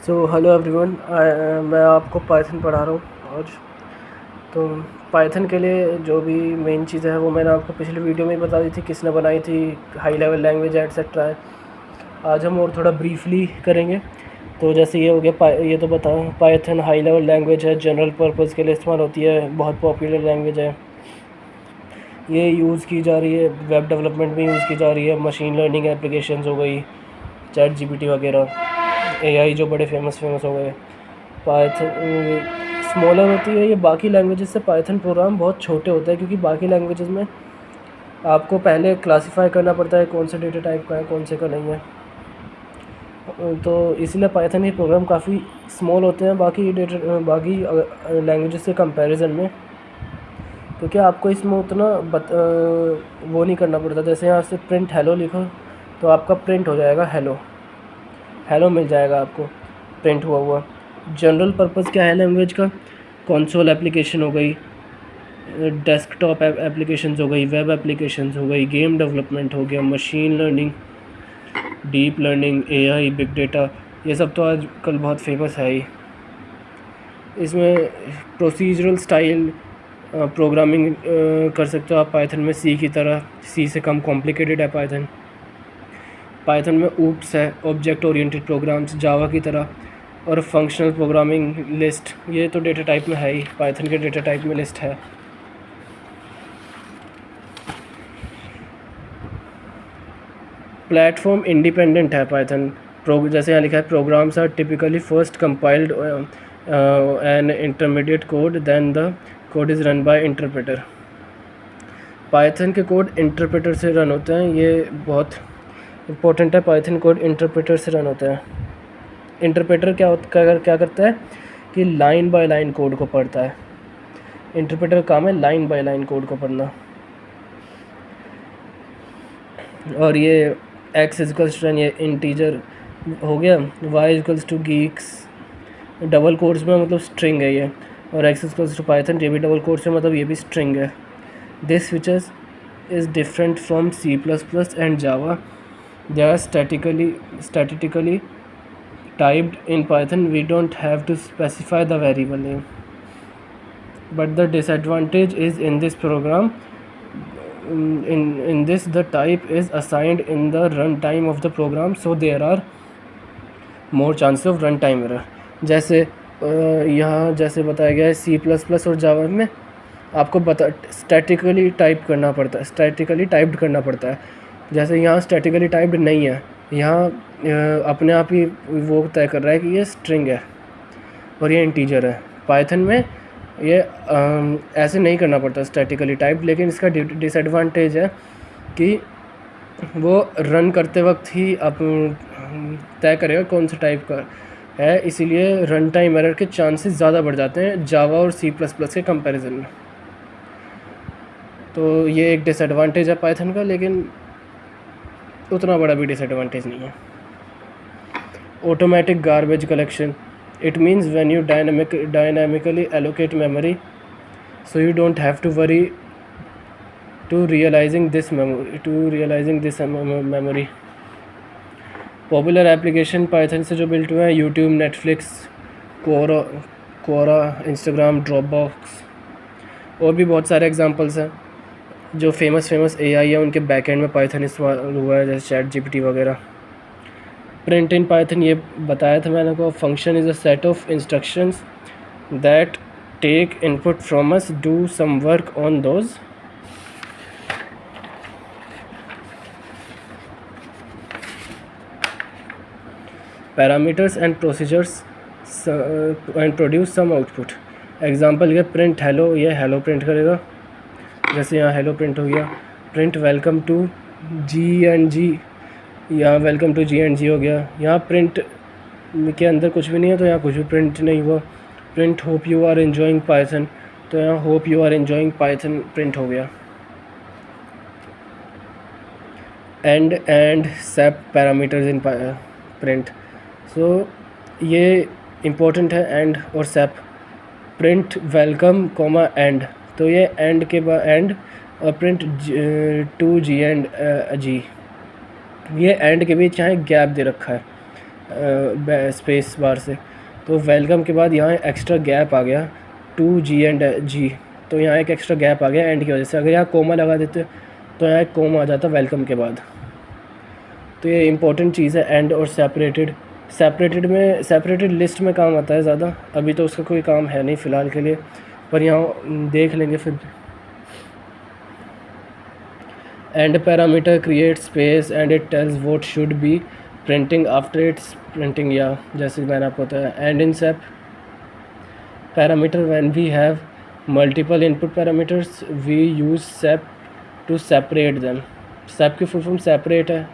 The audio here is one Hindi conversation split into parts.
सो हेलो एवरीवन, मैं आपको पाइथन पढ़ा रहा हूँ आज। तो पाइथन के लिए जो भी मेन चीज़ है वो मैंने आपको पिछली वीडियो में ही बता दी थी, किसने बनाई थी, हाई लेवल लैंग्वेज एटसेट्रा है। आज हम और थोड़ा ब्रीफली करेंगे। तो जैसे ये हो गया, ये तो बता, पाइथन हाई लेवल लैंग्वेज है, जनरल पर्पज़ के लिए इस्तेमाल होती है, बहुत पॉपुलर लैंग्वेज है। ये यूज़ की जा रही है, वेब डेवलपमेंट में यूज़ की जा रही है, मशीन लर्निंग एप्लीकेशंस हो गई, चैट जीपीटी वगैरह, एआई जो बड़े फेमस हो गए। पाइथन स्मॉलर होती है ये बाकी लैंग्वेजेस से। पाइथन प्रोग्राम बहुत छोटे होते हैं क्योंकि बाकी लैंग्वेजेस में आपको पहले क्लासीफाई करना पड़ता है कौन से डेटा टाइप का है, कौन से का नहीं है। तो इसलिए पाइथन के प्रोग्राम काफ़ी स्मॉल होते हैं बाकी लैंग्वेजेस के कंपैरिजन में, क्योंकि आपको इसमें उतना वो नहीं करना पड़ता। जैसे यहाँ से प्रिंट हेलो लिखो तो आपका प्रिंट हो जाएगा हेलो मिल जाएगा आपको प्रिंट हुआ। जनरल पर्पज़ क्या है लैंग्वेज का? कंसोल एप्लीकेशन हो गई, डेस्कटॉप एप्लीकेशंस हो गई, वेब एप्लीकेशंस हो गई, गेम डेवलपमेंट हो गया, machine learning, deep learning, AI, big data, ये सब तो आजकल बहुत फेमस है ही। इसमें प्रोसीजरल स्टाइल प्रोग्रामिंग कर सकते हो आप पाइथन में, सी की तरह। सी से कम कॉम्प्लिकेटेड है पाइथन। पाइथन में ऊप्स है, ऑब्जेक्ट ओरिएंटेड प्रोग्राम्स जावा की तरह, और फंक्शनल प्रोग्रामिंग, लिस्ट, ये तो डेटा टाइप में है ही, पाइथन के डेटा टाइप में लिस्ट है। प्लेटफॉर्म इंडिपेंडेंट है पाइथन। जैसे यहाँ लिखा है, programs are typically first compiled an intermediate code, then the code is run by interpreter. Python के कोड इंटरप्रेटर से रन होते हैं, ये बहुत इम्पोर्टेंट है। पाइथन कोड इंटरप्रेटर से रन होता है। इंटरप्रेटर क्या करता है कि लाइन बाय लाइन कोड को पढ़ता है। इंटरप्रेटर का काम है लाइन बाय लाइन कोड को पढ़ना। और ये x इक्वल्स टू ये इंटीजर हो गया, y equals to geeks, double quotes में मतलब स्ट्रिंग है ये, और x इक्वल्स टू पाइथन, ये भी डबल कोट्स में मतलब ये भी स्ट्रिंग है। This features is different from C++ and Java. They are statically typed in Python. We don't have to specify the variable name, but the disadvantage is in this program, in this the type is assigned in the runtime of the program, so there are more chances of runtime error. जैसे यहाँ जैसे बताया गया है, C++ और जावा में आपको स्टैटिकली टाइप करना पड़ता है, स्टैटिकली टाइप्ड करना पड़ता है। जैसे यहाँ स्टैटिकली टाइप्ड नहीं है, यहाँ अपने आप ही वो तय कर रहा है कि ये स्ट्रिंग है और ये इंटीजर है। पाइथन में ये ऐसे नहीं करना पड़ता स्टैटिकली टाइप्ड, लेकिन इसका डिसएडवांटेज है कि वो रन करते वक्त ही आप तय करेगा कौन सा टाइप का है, इसीलिए रन टाइम एरर के चांसेस ज़्यादा बढ़ जाते हैं जावा और C++ के कंपैरिजन में। तो ये एक डिसएडवांटेज है पाइथन का, लेकिन उतना बड़ा भी डिसएडवांटेज नहीं है। Automatic garbage collection, it means when you dynamically allocate memory, so you don't have to worry to realizing this memory. Popular application Python से जो बिल्ट हुए हैं, यूट्यूब, नेटफ्लिक्स, कोरा, इंस्टाग्राम, ड्रॉपबॉक्स, और भी बहुत सारे एग्जांपल्स हैं। जो फेमस एआई है उनके बैकएंड में पाइथन इस्तेमाल हुआ है, जैसे चैट जीपीटी वगैरह। प्रिंट इन पाइथन, ये बताया था मैंने को, function is a set of instructions that take input from us, do some work on those. Parameters and procedures and produce some output. Example ये प्रिंट हेलो, ये हेलो प्रिंट करेगा, जैसे यहाँ हेलो प्रिंट हो गया। प्रिंट वेलकम टू GNG, यहाँ वेलकम टू GNG हो गया। यहाँ प्रिंट के अंदर कुछ भी नहीं है तो यहाँ कुछ भी प्रिंट नहीं हुआ। Print hope you are enjoying Python, तो यहाँ hope you are enjoying Python print हो गया। End sep parameters in print, so ये इम्पोर्टेंट है, एंड और sep. Print welcome comma end, तो ये एंड के बाद एंड, और print to G end G, ये एंड के बीच यहाँ गैप दे रखा है, स्पेस बार से। तो वेलकम के बाद यहाँ एक्स्ट्रा गैप आ गया 2G एंड G, तो यहाँ एक एक्स्ट्रा गैप आ गया एंड की वजह से। अगर यहाँ कोमा लगा देते तो यहाँ एक कोमा आ जाता वेलकम के बाद। तो ये इंपॉर्टेंट चीज़ है एंड और सेपरेटेड लिस्ट में काम आता है ज़्यादा, अभी तो उसका कोई काम है नहीं फ़िलहाल के लिए, पर यहाँ देख लेंगे फिर। End parameter create space and it tells what should be printing after its printing, या जैसे मैंने आपको बताया। And in sep parameter when we have multiple input parameters we use sep to separate them. Sep की फुल फॉर्म सेपरेट है,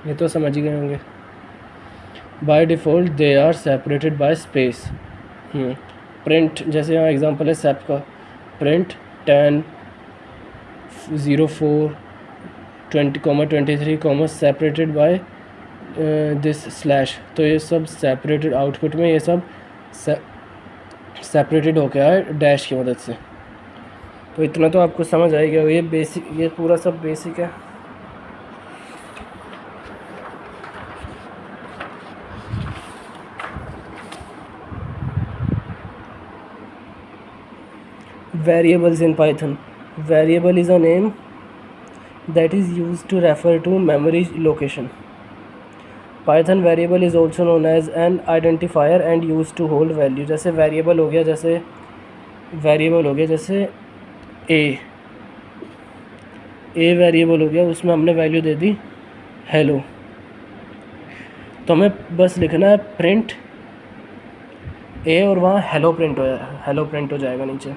ये तो समझ ही गए होंगे। By default they are separated by space. Print, जैसे यहाँ एग्जांपल है सेप का, print 10 04 20,23, separated by this slash. तो ये सब सेपरेटेड, आउटपुट में ये सब सेपरेटेड हो गया है डैश की मदद से। तो इतना तो आपको समझ आएगा, ये बेसिक, ये पूरा सब बेसिक है। Variables in Python. Variable is a name that is used to refer to memory location. Python variable is also known as an identifier and used to hold value. जैसे variable हो गया, जैसे a वेरिएबल हो गया, उसमें हमने वैल्यू दे दी हेलो, तो हमें बस लिखना है प्रिंट a और वहाँ हेलो प्रिंट हो जाएगा नीचे।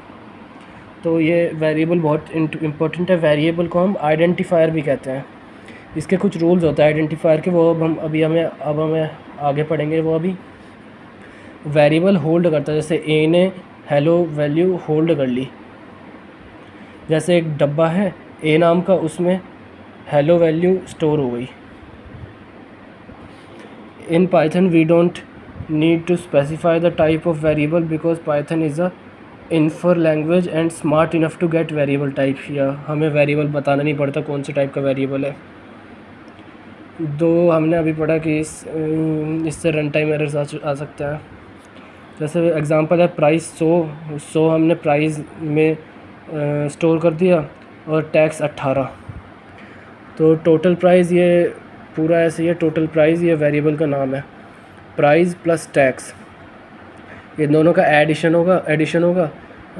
तो ये वेरिएबल बहुत इम्पोर्टेंट है। वेरिएबल को हम आइडेंटिफायर भी कहते हैं। इसके कुछ रूल्स होते हैं आइडेंटिफायर के, वो अब हमें आगे पढ़ेंगे। वो अभी वेरिएबल होल्ड करता है, जैसे ए ने हेलो वैल्यू होल्ड कर ली, जैसे एक डब्बा है ए नाम का, उसमें हेलो वैल्यू स्टोर हो गई। In Python we don't need to specify the type of variable because Python is a infer language and smart enough to get variable type, या हमें वेरिएबल बताना नहीं पड़ता कौन से टाइप का वेरिएबल है। दो हमने अभी पढ़ा कि इससे रन टाइम एरर्स आ सकते हैं। जैसे एग्जांपल है प्राइस 100 हमने प्राइस में स्टोर कर दिया और टैक्स 18, तो टोटल प्राइस, ये पूरा ऐसे ही है, टोटल प्राइस ये वेरिएबल का नाम है। प्राइस प्लस टैक्स, ये दोनों का एडिशन होगा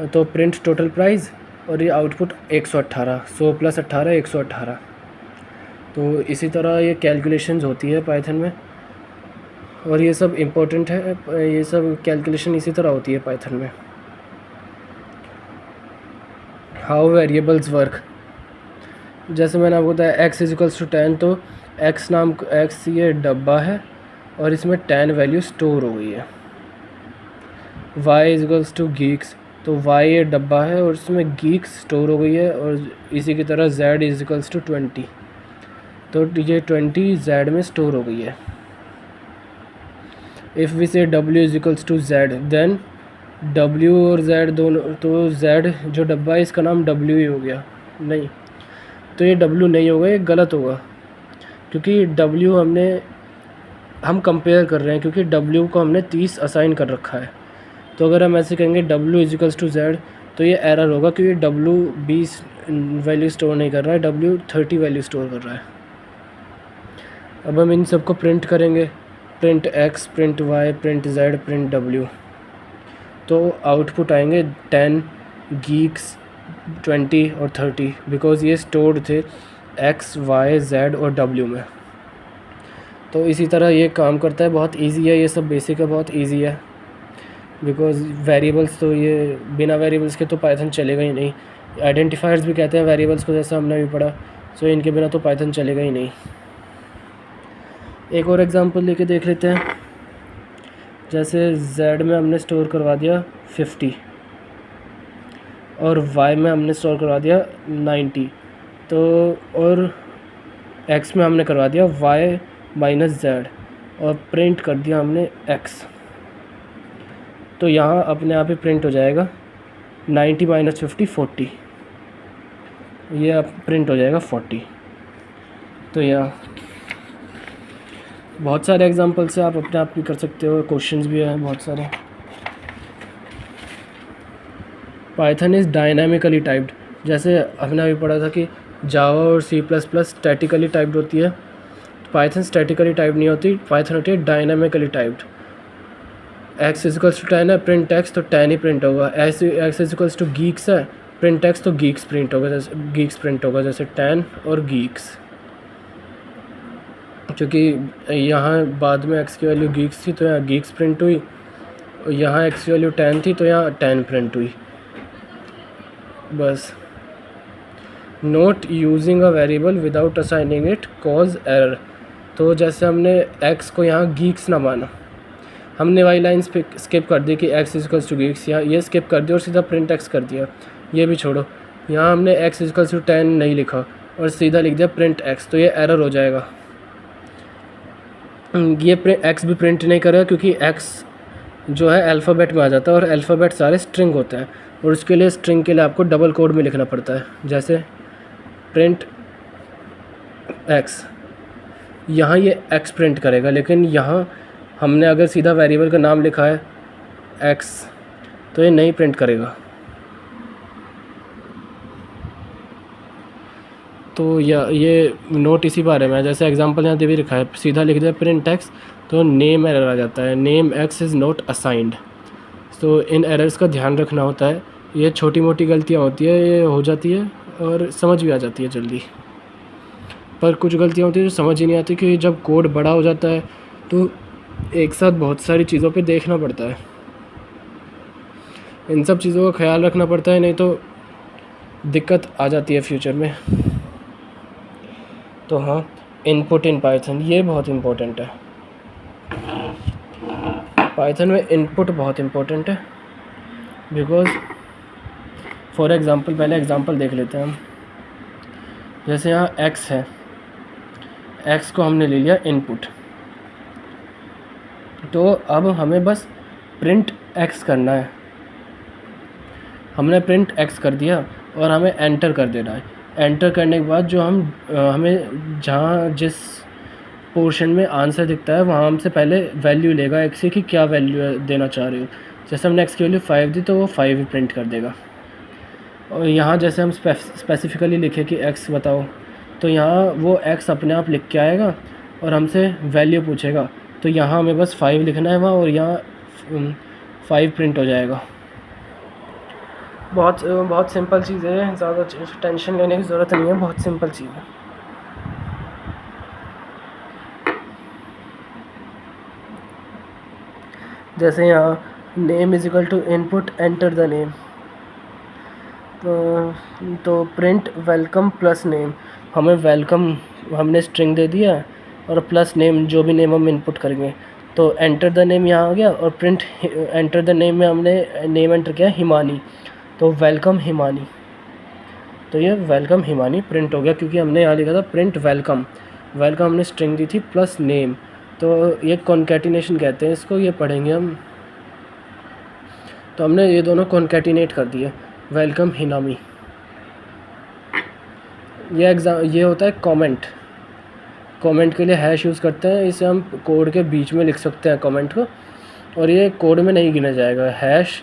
तो प्रिंट टोटल प्राइस, और ये आउटपुट 118, 100 + 18 118। तो इसी तरह ये कैलकुलेशंस होती है पाइथन में, और ये सब इम्पोर्टेंट है, ये सब कैलकुलेशन इसी तरह होती है पाइथन में। हाउ वेरिएबल्स वर्क, जैसे मैंने आपको बताया x = 10, तो x ये डब्बा है और इसमें 10 वैल्यू स्टोर हो गई है। y = geeks, तो y ये डब्बा है और इसमें geeks स्टोर हो गई है, और इसी की तरह z = 20, तो ये 20 z में स्टोर हो गई है। इफ़ वी से w = z, देन w और z दोनों, तो z जो डब्बा है इसका नाम w ही हो गया, नहीं, तो ये w नहीं होगा, ये गलत होगा, क्योंकि w हम कंपेयर कर रहे हैं, क्योंकि w को हमने 30 असाइन कर रखा है। तो अगर हम ऐसे कहेंगे w = z, तो ये एरर होगा, क्योंकि w 20 वैल्यू स्टोर नहीं कर रहा है, w 30 वैल्यू स्टोर कर रहा है। अब हम इन सबको प्रिंट करेंगे, print x, print y, print z, print w, तो आउटपुट आएंगे 10, geeks 20 और 30, बिकॉज़ ये स्टोर्ड थे x, y, z और w में। तो इसी तरह ये काम करता है, बहुत इजी है, ये सब बेसिक है, बहुत इजी है, बिकॉज़ वेरिएबल्स, तो ये बिना वेरिएबल्स के तो पाइथन चलेगा ही नहीं। आइडेंटिफायर्स भी कहते हैं वेरिएबल्स को, जैसा हमने भी पढ़ा, सो इनके बिना तो पाइथन चलेगा ही नहीं। एक और एग्जांपल लेके देख लेते हैं। जैसे z में हमने स्टोर करवा दिया 50 और y में हमने स्टोर करवा दिया 90, तो और x में हमने करवा दिया y - z और प्रिंट कर दिया हमने x, तो यहाँ अपने आप ही प्रिंट हो जाएगा 90 - 50 40, ये अब प्रिंट हो जाएगा 40। तो यहाँ बहुत सारे एग्जांपल से आप अपने आप भी कर सकते हो, क्वेश्चंस भी हैं बहुत सारे। पाइथन इज़ डायनामिकली टाइप्ड, जैसे हमने अभी पढ़ा था कि जावा और C plus plus statically typed होती है, पाइथन स्टैटिकली टाइप नहीं होती, पाइथन होती है dynamically typed. X equals to 10 है, प्रिंट एक्स तो 10 ही प्रिंट होगा। एक्स इजिकल्स टू गीक्स है, प्रिंट एक्स तो गीक्स प्रिंट होगा, जैसे गीक्स प्रिंट होगा, जैसे 10 और गीक्स। क्योंकि यहाँ बाद में एक्स की वैल्यू गीक्स थी तो यहाँ गीक्स प्रिंट हुई, और यहाँ एक्स की वैल्यू 10 थी तो यहाँ 10 प्रिंट हुई, बस। Note using a variable without assigning it cause error, तो जैसे हमने एक्स को यहाँ गीक्स ना माना, हमने वाई लाइन्स पे स्किप कर दी कि एक्स इजिकल्स टू गीक्स, यहाँ ये स्किप कर दिया और सीधा प्रिंट एक्स कर दिया। ये भी छोड़ो, यहाँ हमने एक्स इजिकल्स टू 10 नहीं लिखा और सीधा लिख दिया प्रिंट एक्स, तो ये एरर हो जाएगा। ये एक्स भी प्रिंट नहीं करेगा क्योंकि एक्स जो है अल्फ़ाबेट में आ जाता है और अल्फ़ाबेट सारे स्ट्रिंग होते हैं, और उसके लिए स्ट्रिंग के लिए आपको डबल कोड में लिखना पड़ता है, जैसे प्रिंट एक्स। यहाँ ये एक्स प्रिंट करेगा, लेकिन यहाँ हमने अगर सीधा वेरिएबल का नाम लिखा है एक्स तो ये नहीं प्रिंट करेगा। तो ये नोट इसी बारे में है, जैसे एग्जांपल यहाँ दे भी लिखा है, सीधा लिख दिया प्रिंट एक्स तो नेम एरर आ जाता है, name x is not assigned. तो इन एरर्स का ध्यान रखना होता है, ये छोटी मोटी गलतियाँ होती है, ये हो जाती है और समझ भी आ जाती है जल्दी, पर कुछ गलतियाँ होती है जो समझ ही नहीं आती, कि जब कोड बड़ा हो जाता है तो एक साथ बहुत सारी चीज़ों पे देखना पड़ता है, इन सब चीज़ों का ख्याल रखना पड़ता है, नहीं तो दिक्कत आ जाती है फ्यूचर में। तो हाँ, इनपुट इन पाइथन ये बहुत इम्पोर्टेंट है, पाइथन में इनपुट बहुत इम्पोर्टेंट है, बिकॉज़ फॉर एग्ज़ाम्पल पहले एग्ज़ाम्पल देख लेते हैं हम। जैसे यहाँ एक्स है, एक्स को हमने ले लिया इनपुट, तो अब हमें बस प्रिंट एक्स करना है। हमने प्रिंट एक्स कर दिया और हमें एंटर कर देना है। एंटर करने के बाद जो हमें जहाँ जिस पोर्शन में आंसर दिखता है वहाँ हमसे पहले वैल्यू लेगा एक्स की, क्या वैल्यू देना चाह रहे हो। जैसे हमने एक्स की वैल्यू 5 दी तो वो 5 ही प्रिंट कर देगा। और यहाँ जैसे हम स्पेसिफिकली लिखे कि एक्स बताओ, तो यहाँ वो एक्स अपने आप लिख के आएगा और हमसे वैल्यू पूछेगा, तो यहाँ हमें बस 5 लिखना है वहाँ, और यहाँ 5 प्रिंट हो जाएगा। बहुत सिंपल चीज़ है, ज़्यादा टेंशन लेने की ज़रूरत नहीं है, बहुत सिंपल चीज़ है। जैसे यहाँ name is equal to input enter the name, तो प्रिंट वेलकम प्लस नेम, हमें वेलकम हमने स्ट्रिंग दे दिया और प्लस नेम, जो भी नेम हम इनपुट करेंगे, तो एंटर द नेम यहाँ आ गया, और प्रिंट एंटर द नेम में हमने नेम एंटर किया हिमानी, तो वेलकम हिमानी, तो ये वेलकम हिमानी प्रिंट हो गया, क्योंकि हमने यहाँ लिखा था प्रिंट वेलकम। वेलकम हमने स्ट्रिंग दी थी प्लस नेम, तो ये कॉन्कैटिनेशन कहते हैं इसको, ये पढ़ेंगे हम। तो हमने ये दोनों कॉन्कैटिनेट कर दिए, वेलकम हिनामी। ये होता है कमेंट, कमेंट के लिए हैश यूज़ करते हैं, इसे हम कोड के बीच में लिख सकते हैं कमेंट को, और ये कोड में नहीं गिना जाएगा। हैश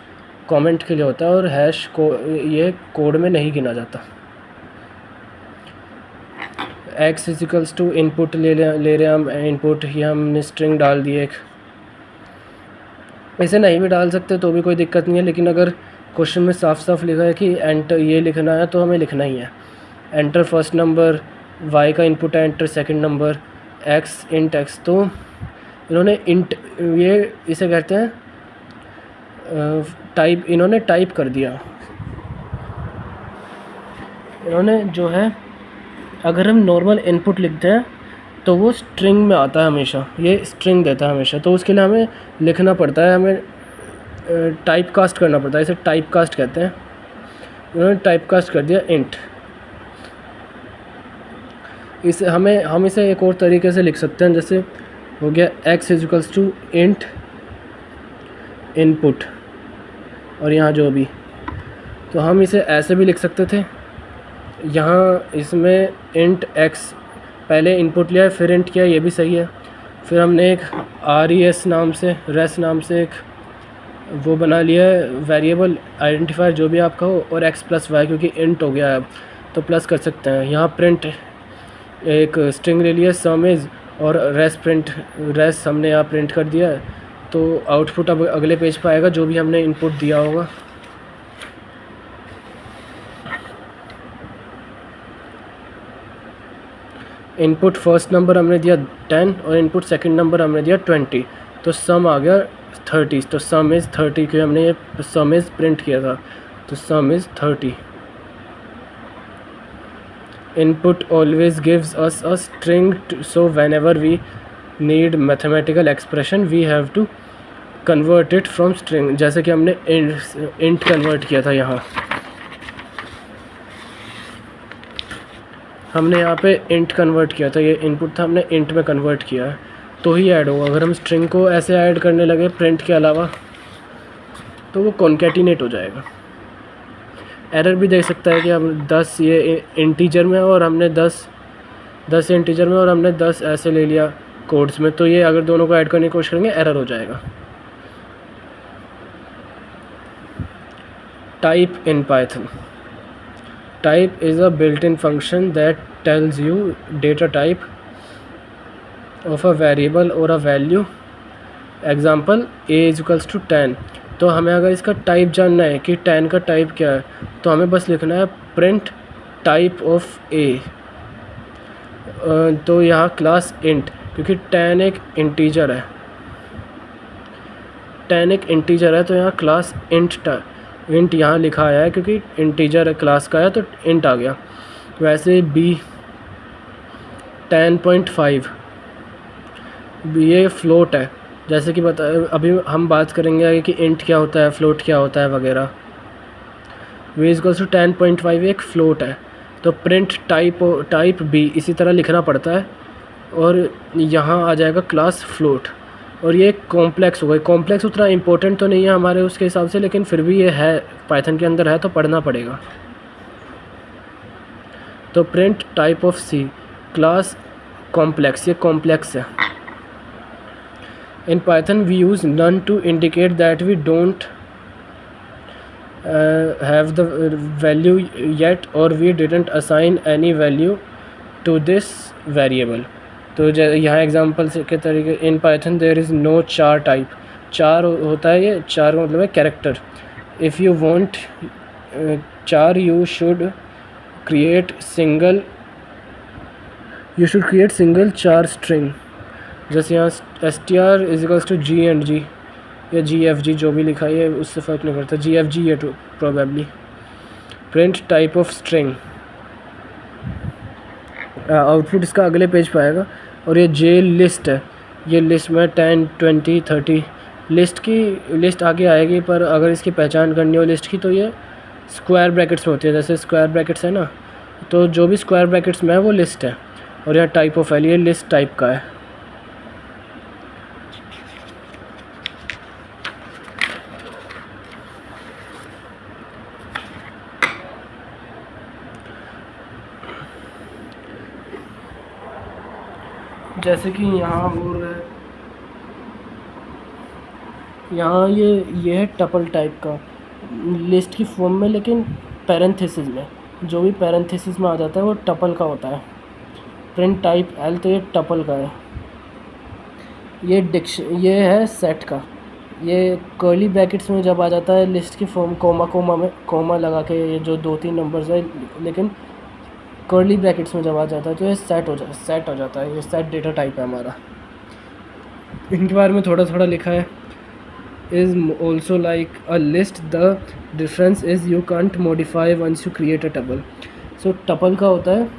कमेंट के लिए होता है और हैश को ये कोड में नहीं गिना जाता। एक्स इजिकल्स टू इनपुट ले रहे हैं हम, इनपुट ही हमने स्ट्रिंग डाल दी एक, इसे नहीं भी डाल सकते तो भी कोई दिक्कत नहीं है, लेकिन अगर क्वेश्चन में साफ साफ लिखा है कि एंटर ये लिखना है तो हमें लिखना ही है। एंटर फर्स्ट नंबर, वाई का इनपुट है enter second number, x int x, तो इन्होंने इंट ये इसे कहते हैं टाइप, इन्होंने टाइप कर दिया। इन्होंने जो है, अगर हम नॉर्मल इनपुट लिखते हैं तो वो स्ट्रिंग में आता है हमेशा, ये स्ट्रिंग देता है हमेशा, तो उसके लिए हमें लिखना पड़ता है, हमें टाइप कास्ट करना पड़ता है, इसे टाइप कास्ट कहते हैं। इन्होंने टाइप कास्ट कर दिया इंट। इसे हम इसे एक और तरीके से लिख सकते हैं, जैसे हो गया x equals to int input, और यहाँ जो भी, तो हम इसे ऐसे भी लिख सकते थे। यहाँ इसमें इंट एक्स पहले इनपुट लिया फिर इंट किया, ये भी सही है। फिर हमने एक RES नाम से एक वो बना लिया है वेरिएबल आइडेंटिफायर जो भी आपका हो, और x + y क्योंकि इंट हो गया है अब तो प्लस कर सकते हैं। यहाँ प्रिंट एक स्ट्रिंग ले लिया सम इज़, और रेस हमने यहाँ प्रिंट कर दिया है। तो आउटपुट अब अगले पेज पर आएगा जो भी हमने इनपुट दिया होगा। इनपुट फर्स्ट नंबर हमने दिया 10 और इनपुट सेकंड नंबर हमने दिया 20, तो सम आ गया 30। तो सम इज़ 30 क्योंकि हमने ये सम इज़ प्रिंट किया था, तो सम is 30। Input always gives us a string, so whenever we need mathematical expression we have to convert it from string। जैसे कि हमने int कन्वर्ट किया था, यहाँ हमने यहाँ पे int कन्वर्ट किया था, ये इनपुट था, हमने int में कन्वर्ट किया है तो ही ऐड होगा। अगर हम स्ट्रिंग को ऐसे ऐड करने लगे प्रिंट के अलावा तो वो कॉन्कैटिनेट हो जाएगा। एरर भी देख सकता है कि हम 10 ये इंटीजर में और हमने 10 इंटीजर में और हमने 10 ऐसे ले लिया कोड्स में, तो ये अगर दोनों को ऐड करने की कोशिश करेंगे एरर हो जाएगा। Type in Python. Type is a built in function that tells you data type of a variable और अ वैल्यू। Example a = 10। तो हमें अगर इसका टाइप जानना है कि 10 का टाइप क्या है, तो हमें बस लिखना है प्रिंट टाइप ऑफ a। तो यहाँ क्लास इंट, क्योंकि 10 एक इंटीजर है, 10 एक इंटीजर है तो यहाँ क्लास इंट यहाँ लिखा आया है क्योंकि इंटीजर क्लास का है तो इंट आ गया। वैसे b 10.5 ये फ्लोट है, जैसे कि अभी हम बात करेंगे कि इंट क्या होता है, फ्लोट क्या होता है वगैरह। v = 10.5 एक फ्लोट है, तो प्रिंट टाइप b इसी तरह लिखना पड़ता है और यहाँ आ जाएगा क्लास फ्लोट। और ये कॉम्प्लेक्स होगा। कॉम्प्लेक्स उतना इम्पोर्टेंट तो नहीं है हमारे उसके हिसाब से, लेकिन फिर भी ये है, पाइथन के अंदर है तो पढ़ना पड़ेगा। तो print type of c class complex, ये कॉम्प्लेक्स है। In Python we use none to indicate that we don't have the value yet or we didn't assign any value to this variable। तो यहाँ एग्जांपल के तरीके in Python there is no char type. Char होता है, ये चार का मतलब है character. If you want char you should create single char string. जैसे यहाँ str = g&g या gfg जो भी लिखा है उससे फ़र्क नहीं पड़ता, gfg ये तो probably. Print type of string, output इसका अगले पेज पर आएगा। और ये जे लिस्ट है, ये लिस्ट में 10 20 30 लिस्ट आगे आएगी, पर अगर इसकी पहचान करनी हो लिस्ट की तो ये स्क्वायर ब्रैकेट्स में होती है। जैसे स्क्वायर ब्रैकेट्स है ना, तो जो भी स्क्वायर ब्रैकेट्स में है वो लिस्ट है। और यहाँ type of value list type का है। जैसे कि यहाँ बोल रहे हैं, यहाँ ये है टपल टाइप का लिस्ट की फॉर्म में, लेकिन पैरेंथेसिस में। जो भी पैरेंथेसिस में आ जाता है वो टपल का होता है। प्रिंट टाइप एल, तो ये टपल का है। ये है सेट का, ये कर्ली ब्रैकेट्स में जब आ जाता है लिस्ट की फॉर्म, कोमा में कोमा लगा के, ये जो 2-3 नंबर्स है, लेकिन कर्ली ब्रैकेट्स में जब आ जाता है तो ये सेट हो जाता है। ये सेट डेटा टाइप है हमारा। इनके बारे में थोड़ा लिखा है। Is also like a list, the difference is you can't modify once you create a tuple. So tuple का होता है,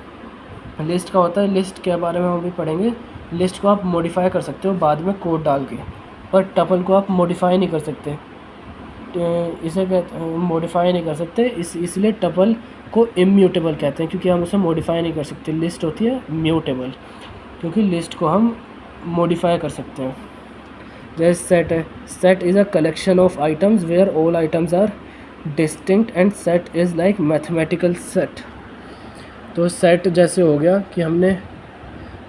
लिस्ट का होता है। लिस्ट के बारे में हम भी पढ़ेंगे। लिस्ट को आप मॉडिफाई कर सकते हो बाद में कोड डाल के, पर टपल को आप मॉडिफाई नहीं कर सकते। इसे मॉडिफाई नहीं कर सकते, इसलिए टपल को इम्यूटेबल कहते हैं, क्योंकि हम उसे मॉडिफाई नहीं कर सकते। लिस्ट होती है म्यूटेबल, क्योंकि लिस्ट को हम मॉडिफाई कर सकते हैं। जैसे सेट है, set is a collection of items where all items are distinct and set is like mathematical set. तो सेट जैसे हो गया कि हमने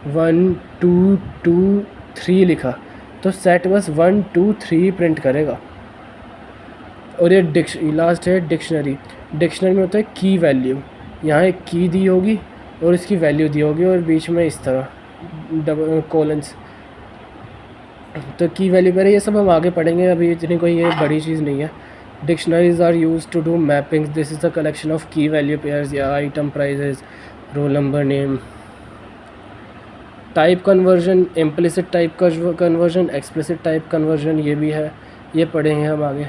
1 2 2 3 लिखा तो सेट बस 1 2 3 प्रिंट करेगा। और ये लास्ट है डिक्शनरी। डिक्शनरी में होता है की वैल्यू, यहाँ एक की दी होगी और इसकी वैल्यू दी होगी और बीच में इस तरह डबल कोलन्स। तो की वैल्यू पर ये सब हम आगे पढ़ेंगे, अभी इतनी कोई ये बड़ी चीज़ नहीं है। Dictionaries are use to do mapping, this is the collection of key value pairs या item prices, roll number, name. Type conversion, implicit type conversion, explicit type conversion, ये भी है, ये पढ़ेंगे हम आगे।